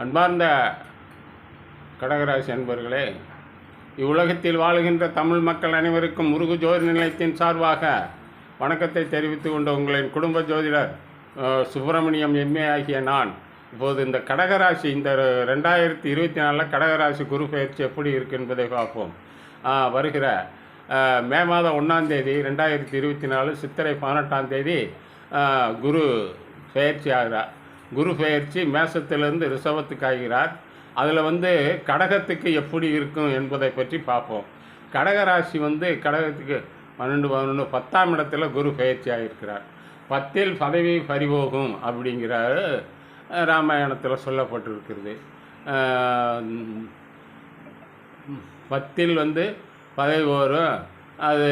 அன்பார்ந்த கடகராசி அன்பர்களே, இவ்வுலகத்தில் வாழுகின்ற தமிழ் மக்கள் அனைவருக்கும் முருகு ஜோதி நிலையத்தின் சார்பாக வணக்கத்தை தெரிவித்துக் கொண்ட உங்களின் குடும்ப ஜோதிடர் சுப்பிரமணியம் எம்ஏ ஆகிய நான் இப்போது இந்த கடகராசி இந்த 2024 கடகராசி குரு பயிற்சி எப்படி இருக்குது என்பதை பார்ப்போம். வருகிற மே மாதம் 1ஆம் தேதி 2024 சித்திரை 18ஆம் தேதி குரு பயிற்சி ஆகிறார். குரு பெயர்ச்சி மேசத்திலிருந்து ரிஷபத்துக்கு ஆகிறார். அதில் கடகத்துக்கு எப்படி இருக்கும் என்பதை பற்றி பார்ப்போம். கடகராசி கடகத்துக்கு 12, 10ஆம் இடத்துல குரு பெயர்ச்சி ஆகியிருக்கிறார். 10இல் பதவி பறிபோகும் அப்படிங்கிற ராமாயணத்தில் சொல்லப்பட்டிருக்கிறது. 10இல் பதவி வரும், அது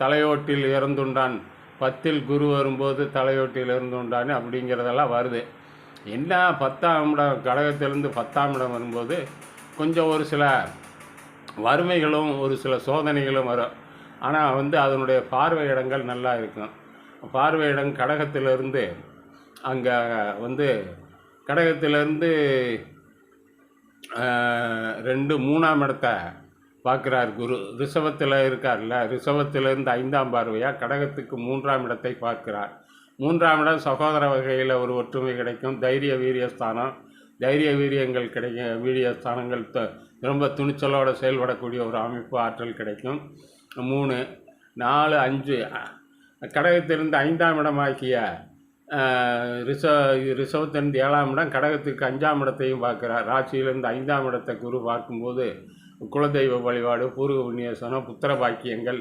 தலையோட்டில் இறந்துண்டான். 10இல் குரு வரும்போது தலையோட்டில் இருந்துண்டான்னு அப்படிங்கிறதெல்லாம் வருது. என்ன 10ஆம் இடம் கடகத்திலிருந்து 10ஆம் இடம் வரும்போது கொஞ்சம் ஒரு சில வறுமைகளும் ஒரு சில சோதனைகளும் வரும். ஆனால் அதனுடைய பார்வை இடங்கள் நல்லா இருக்கும். பார்வை இடம் கடகத்திலிருந்து அங்கே கடகத்திலிருந்து 2, 3ஆம் இடத்தை பார்க்குறார் குரு. ரிஷபத்தில் இருக்கார்ல, ரிஷபத்திலிருந்து 5ஆம் பார்வையாக கடகத்துக்கு 3ஆம் இடத்தை பார்க்கிறார். 3ஆம் இடம் சகோதர வகையில் ஒரு ஒற்றுமை கிடைக்கும். தைரிய வீரியஸ்தானம், தைரிய வீரியங்கள் கிடைக்கும். வீரியஸ்தானங்கள் ரொம்ப துணிச்சலோடு செயல்படக்கூடிய ஒரு அமைப்பு ஆற்றல் கிடைக்கும். 3, 4, 5 கடகத்திலிருந்து 5ஆம் இடமாக்கிய ரிஷபத்திலிருந்து 7ஆம் இடம் கடகத்துக்கு 5ஆம் இடத்தையும் பார்க்குறார். ராசியிலிருந்து 5ஆம் இடத்தை குரு பார்க்கும்போது குலதெய்வ வழிபாடு, பூர்வ புண்ணியசனம், புத்திர பாக்கியங்கள்,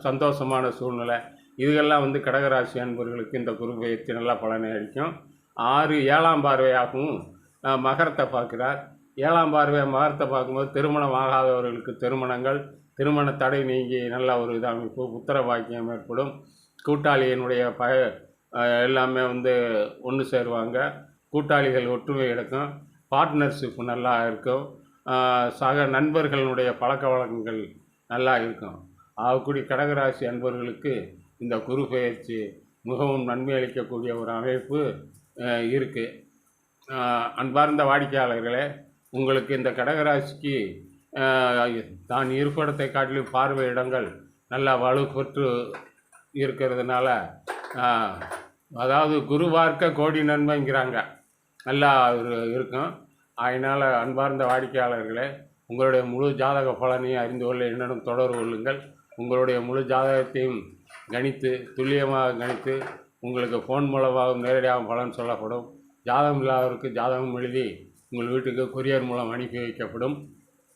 சந்தோஷமான சூழ்நிலை, இதுகெல்லாம் கடகராசி அன்பர்களுக்கு இந்த குரு பயிற்சி நல்லா பலனை அளிக்கும். 6, 7ஆம் பார்வையாகவும் மகரத்தை பார்க்கிறார். 7ஆம் பார்வை மகரத்தை பார்க்கும்போது திருமணம் ஆகாதவர்களுக்கு திருமணங்கள், திருமண தடை நீங்கி நல்ல ஒரு அமைப்பு, புத்திர பாக்கியம் ஏற்படும். கூட்டாளியினுடைய எல்லாமே ஒன்று சேருவாங்க. கூட்டாளிகள் ஒற்றுமை கிடைக்கும். பார்ட்னர்ஷிப் நல்லா இருக்கும். சக நண்பர்களுடைய பழக்க வழக்கங்கள் நல்லா இருக்கும். ஆகக்கூடிய கடகராசி அன்பர்களுக்கு இந்த குரு பெயர்ச்சி மிகவும் நன்மை அளிக்கக்கூடிய ஒரு அமைப்பு இருக்குது. அன்பார்ந்த வாடிக்கையாளர்களே, உங்களுக்கு இந்த கடகராசிக்கு தான் இருப்பிடத்தை காட்டிலும் பார்வை இடங்கள் நல்லா வலுப்பெற்று இருக்கிறதுனால, அதாவது குரு பார்க்க கோடி நன்மைங்கிறாங்க, நல்லா இருக்கும். அதனால் அன்பார்ந்த வாடிக்கையாளர்களே, உங்களுடைய முழு ஜாதக பலனையும் அறிந்து கொள்ள என்னிடம் தொடர்பு கொள்ளுங்கள். உங்களுடைய முழு ஜாதகத்தையும் கணித்து துல்லியமாக கணித்து உங்களுக்கு ஃபோன் மூலமாகவும் நேரடியாக பலன் சொல்லப்படும். ஜாதகம் இல்லாதவருக்கு ஜாதகம் எழுதி உங்கள் வீட்டுக்கு கொரியர் மூலம் அனுப்பி வைக்கப்படும்.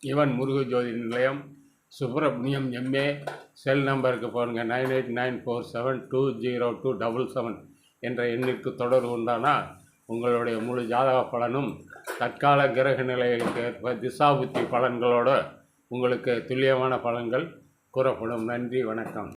இவன் முருகு ஜோதி நிலையம், சுப்பிரமணியம் எம்ஏ. செல் நம்பருக்கு பாருங்கள், 9894720277 என்ற எண்ணிற்கு தொடர்பு உண்டானால் உங்களுடைய முழு ஜாதக பலனும் தற்கால கிரக நிலைகளுக்கு ஏற்ப திசாபுத்தி பலன்களோடு உங்களுக்கு துல்லியமான பலன்கள் கூறப்படும். நன்றி, வணக்கம்.